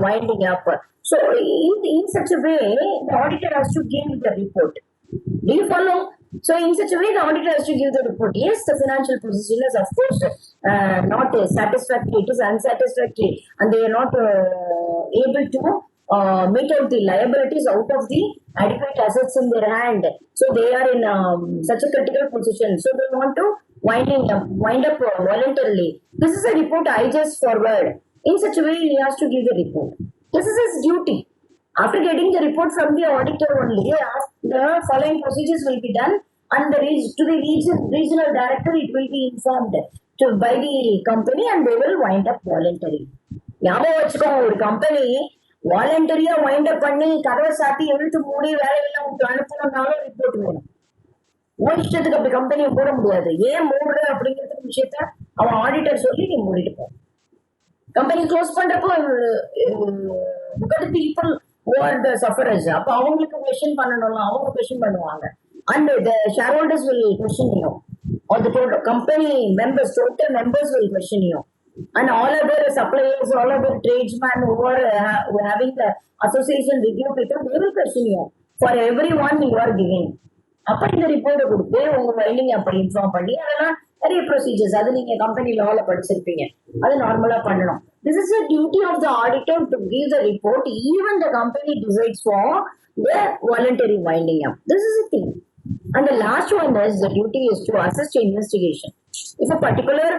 winding up. So in such a way, the auditor has to give the report. Do you follow? So in such a way, the auditor has to give the report. Yes, the financial position is of course not satisfactory. It is unsatisfactory, and they are not able to meet out the liabilities out of the adequate assets in their hand. So they are in such a critical position. So they want to wind up voluntarily. This is a report I just forward. In such a way, he has to give the report. This is his duty. After getting the report from the auditor only, the following procedures will be done, and to the regional director it will be informed by the company, and they will wind up voluntary. ஞாபகம் வச்சுக்கோங்க, ஒரு company வாலண்டரியா wind up பண்ணி கதவை சாத்தி எழுத்து மூடி வேலையெல்லாம் விட்டு அனுப்பணும்னாலும் ரிப்போர்ட் வேணும். இஷ்டத்துக்கு அப்படி கம்பெனியை போட முடியாது. ஏன் மூடுற அப்படிங்கிற விஷயத்த அவன் ஆடிட்டர் சொல்லி நீ மூடிட்டு போ. கம்பெனி க்ளோஸ் பண்றப்போ பீப்புள் the sufferers, அப்ப அவங்களுக்கு கொஸ்டின் பண்ணணும்ல, அவங்க கொஸ்டின் பண்ணுவாங்க. And the shareholders will question you, or the total company members, total members will question you, and all other suppliers, all other tradesmen who are having the association with you people, they will question you for everyone you are giving. அப்ப இந்த ரிப்போர்ட்டை கொடுத்து உங்க winding அப்படி inform பண்ணி அதெல்லாம் நிறைய procedures, அது நீங்க கம்பெனி லால படிச்சிருப்பீங்க, அது நார்மலா பண்ணணும். This is the duty of the auditor to give the report, even the company decides for the voluntary winding up. This is the thing. And the last one is the duty is to assist investigation. If a particular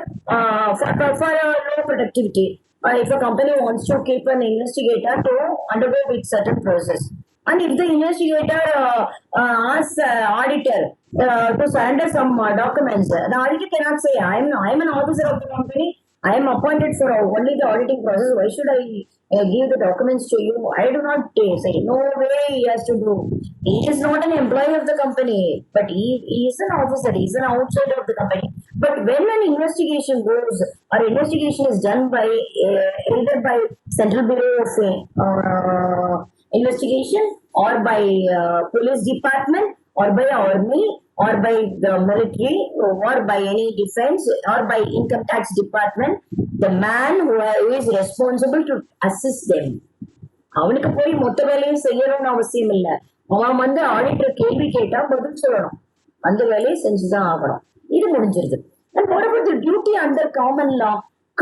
for low productivity, if a company wants to keep an investigator to undergo with certain process, and if the investigator asks auditor to surrender some documents, the auditor cannot say, I am an officer of the company, I am appointed for only the auditing process, why should I give the documents to you? I do not say, no way he has to do. He is not an employee of the company, but he is an officer, he is an outsider of the company. But when an investigation goes, or investigation is done by either by Central Bureau of Investigation, or by police department, or by army, or by the military, or by any defense, or by income tax department, the man who is responsible to assist them, அவனுக்கு போய் மொத்த வேலையும் செய்யணும்னு அவசியம் இல்லை. அவன் auditor கேள்வி கேட்டா பதில் சொல்லணும், அந்த வேலையை செஞ்சுதான் ஆகணும். இது முடிஞ்சிருது. And what about the duty under common law?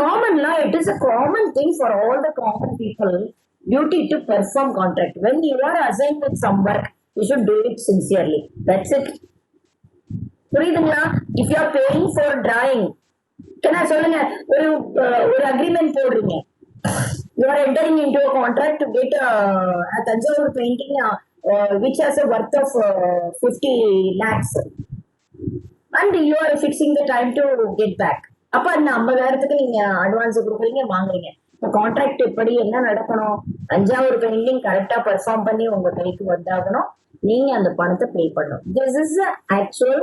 Common law, it is a common thing for all the common people, duty to perform contract. When you are assigned with some work, you should do it sincerely. That's it. புரியுதுங்களா? If you are paying for drawing, சொல்லுங்க, ஒரு agreement போடுறீங்க, you are entering into a contract to get a Tanjavur painting which has a worth of 50 lakhs, and you are fixing the time to get back. அப்ப அந்த 50,000க்கு நீங்க advance கொடுக்குறீங்க, வாங்குறீங்க. இப்போ contract எப்படி என்ன நடக்கணும்? தஞ்சாவூர் பெயிண்டிங் கரெக்டா பெர்ஃபார்ம் பண்ணி உங்க கைக்கு வந்தாகணும், நீங்க அந்த பணத்தை பே பண்ணணும். This is the actual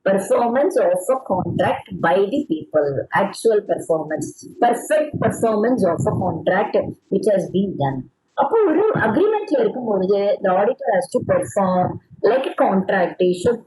performance of a contract by the people. Actual performance, perfect performance of a contract which has been done. அப்போ ஒரு அக்ரிமெண்ட்ல இருக்கும்போது the auditor has to perform like a contract. They should